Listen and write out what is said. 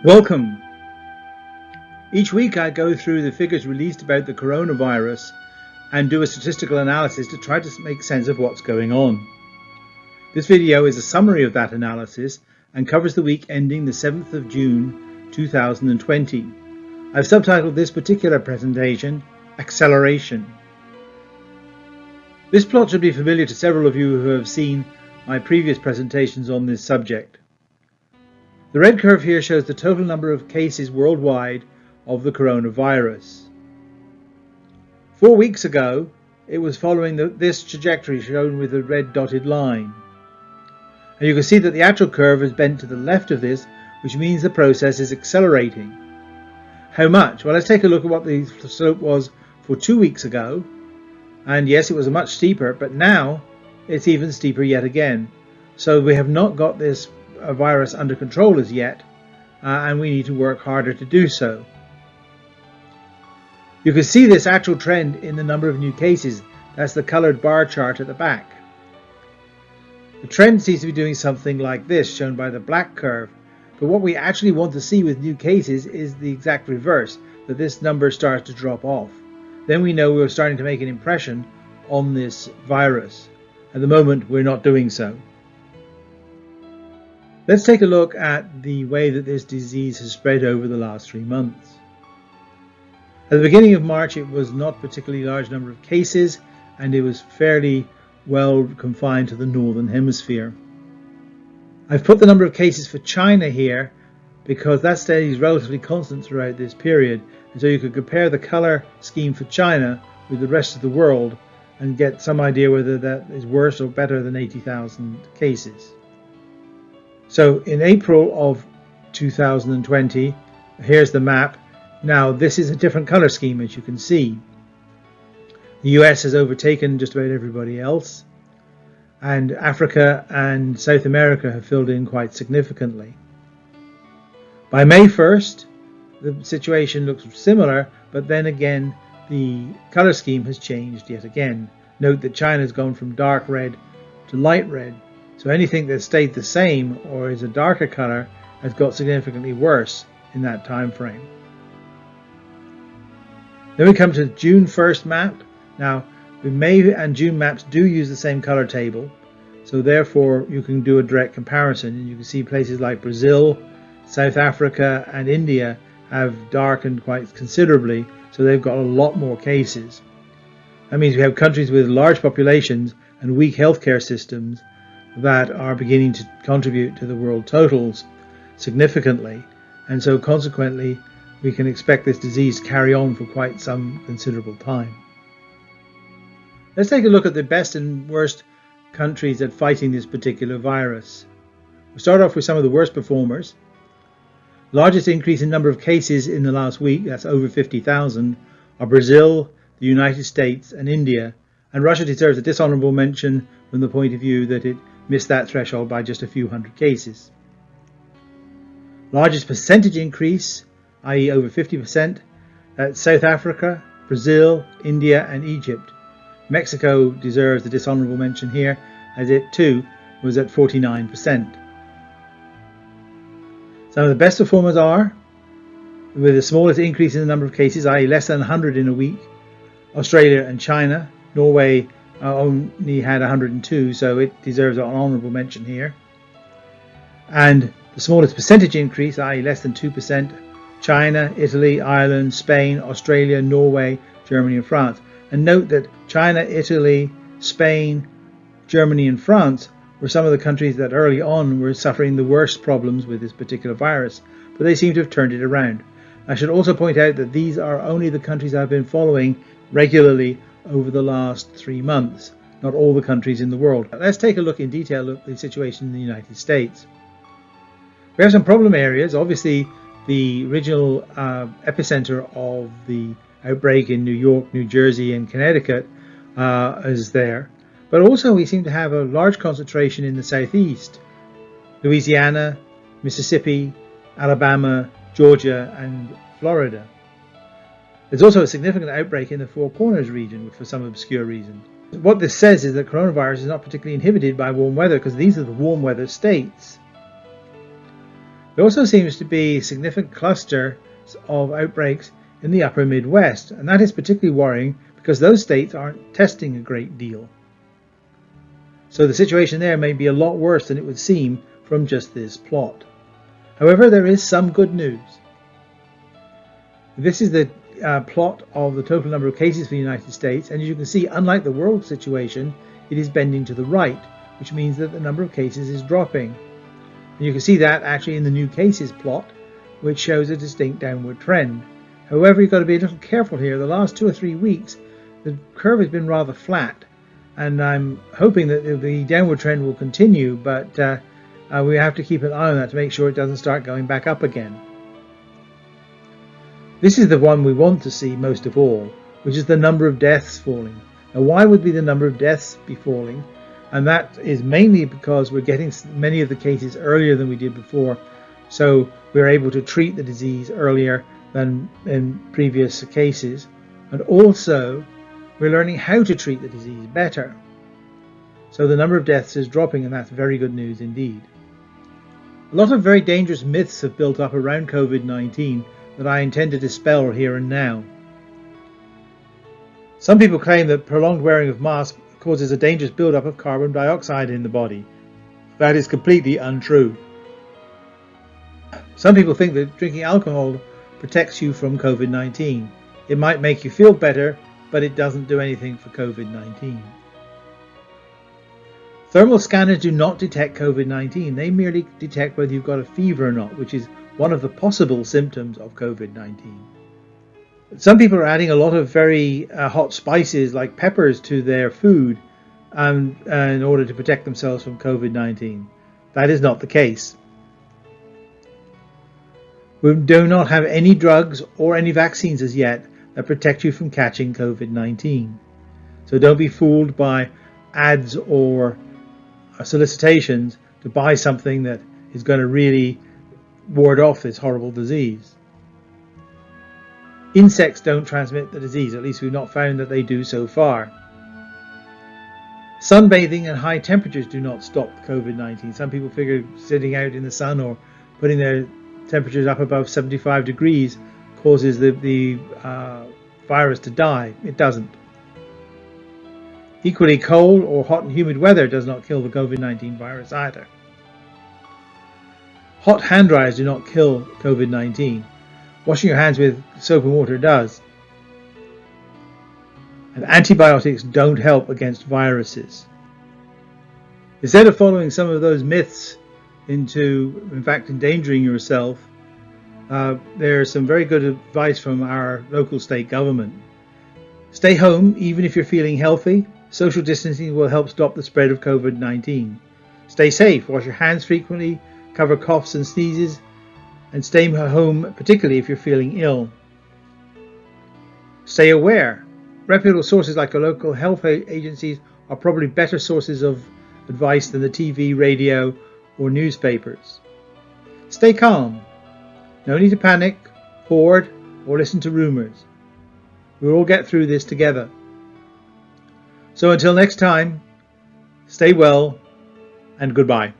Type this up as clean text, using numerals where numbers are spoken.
Welcome. Each week I go through the figures released about the coronavirus and do a statistical analysis to try to make sense of what's going on. This video is a summary of that analysis and covers the week ending the 7th of June 2020. I've subtitled this particular presentation, Acceleration. This plot should be familiar to several of you who have seen my previous presentations on this subject. The red curve here shows the total number of cases worldwide of the coronavirus. 4 weeks ago, it was following this trajectory shown with the red dotted line. And you can see that the actual curve is bent to the left of this, which means the process is accelerating. How much? Well, let's take a look at what the slope was for 2 weeks ago. And yes, it was much steeper, but now it's even steeper yet again. So we have not got this virus under control as yet, and we need to work harder to do so. You can see this actual trend in the number of new cases. That's the coloured bar chart at the back. The trend seems to be doing something like this, shown by the black curve, but what we actually want to see with new cases is the exact reverse, that this number starts to drop off. Then we know we're starting to make an impression on this virus. At the moment, we're not doing so. Let's take a look at the way that this disease has spread over the last 3 months. At the beginning of March, it was not a particularly large number of cases, and it was fairly well confined to the northern hemisphere. I've put the number of cases for China here because that stays relatively constant throughout this period, and so you could compare the color scheme for China with the rest of the world and get some idea whether that is worse or better than 80,000 cases. So in April of 2020, here's the map. Now this is a different color scheme, as you can see. The US has overtaken just about everybody else, and Africa and South America have filled in quite significantly. By May 1st, the situation looks similar, but then again the color scheme has changed yet again. Note that China has gone from dark red to light red. So anything that stayed the same or is a darker color has got significantly worse in that time frame. Then we come to the June 1st map. Now the May and June maps do use the same color table, so therefore you can do a direct comparison, and you can see places like Brazil, South Africa and India have darkened quite considerably, so they've got a lot more cases. That means we have countries with large populations and weak healthcare systems that are beginning to contribute to the world totals significantly, and so consequently we can expect this disease to carry on for quite some considerable time. Let's take a look at the best and worst countries at fighting this particular virus. We'll start off with some of the worst performers. Largest increase in number of cases in the last week, that's over 50,000, are Brazil, the United States and India, and Russia deserves a dishonourable mention from the point of view that it missed that threshold by just a few hundred cases. Largest percentage increase, i.e. over 50%, at South Africa, Brazil, India and Egypt. Mexico deserves the dishonourable mention here, as it too was at 49%. Some of the best performers are, with the smallest increase in the number of cases, i.e. less than 100 in a week, Australia and China. Norway only had 102, so it deserves an honourable mention here. And the smallest percentage increase, i.e. less than 2%, China, Italy, Ireland, Spain, Australia, Norway, Germany and France. And note that China, Italy, Spain, Germany and France were some of the countries that early on were suffering the worst problems with this particular virus, but they seem to have turned it around. I should also point out that these are only the countries I've been following regularly over the last 3 months, not all the countries in the world. Let's take a look in detail at the situation in the United States. We have some problem areas. Obviously, the original epicenter of the outbreak in New York, New Jersey and Connecticut is there. But also we seem to have a large concentration in the southeast. Louisiana, Mississippi, Alabama, Georgia and Florida. There's also a significant outbreak in the Four Corners region for some obscure reason. What this says is that coronavirus is not particularly inhibited by warm weather, because these are the warm weather states. There also seems to be a significant cluster of outbreaks in the upper Midwest, and that is particularly worrying because those states aren't testing a great deal. So the situation there may be a lot worse than it would seem from just this plot. However, there is some good news. This is the plot of the total number of cases for the United States, and as you can see, unlike the world situation, it is bending to the right, which means that the number of cases is dropping. And you can see that actually in the new cases plot, which shows a distinct downward trend. However, you've got to be a little careful here. The last 2 or 3 weeks, the curve has been rather flat, and I'm hoping that the downward trend will continue, but we have to keep an eye on that to make sure it doesn't start going back up again. This is the one we want to see most of all, which is the number of deaths falling. Now, why would the number of deaths be falling? And that is mainly because we're getting many of the cases earlier than we did before, so we're able to treat the disease earlier than in previous cases, and also we're learning how to treat the disease better. So the number of deaths is dropping, and that's very good news indeed. A lot of very dangerous myths have built up around COVID-19 that I intend to dispel here and now. Some people claim that prolonged wearing of masks causes a dangerous buildup of carbon dioxide in the body. That is completely untrue. Some people think that drinking alcohol protects you from COVID-19. It might make you feel better, but it doesn't do anything for COVID-19. Thermal scanners do not detect COVID-19. They merely detect whether you've got a fever or not, which is one of the possible symptoms of COVID-19. Some people are adding a lot of very hot spices like peppers to their food in order to protect themselves from COVID-19. That is not the case. We do not have any drugs or any vaccines as yet that protect you from catching COVID-19. So don't be fooled by ads or solicitations to buy something that is going to really ward off this horrible disease. Insects don't transmit the disease, at least we've not found that they do so far. Sunbathing and high temperatures do not stop COVID-19. Some people figure sitting out in the sun or putting their temperatures up above 75 degrees causes the virus to die. It doesn't. Equally, cold or hot and humid weather does not kill the COVID-19 virus either. Hot hand dryers do not kill COVID-19. Washing your hands with soap and water does. And antibiotics don't help against viruses. Instead of following some of those myths into, in fact, endangering yourself, there's some very good advice from our local state government. Stay home even if you're feeling healthy. Social distancing will help stop the spread of COVID-19. Stay safe, wash your hands frequently, cover coughs and sneezes, and stay home particularly if you're feeling ill. Stay aware. Reputable sources like our local health agencies are probably better sources of advice than the TV, radio, or newspapers. Stay calm. No need to panic, hoard, or listen to rumors. We'll all get through this together. So until next time, stay well and goodbye.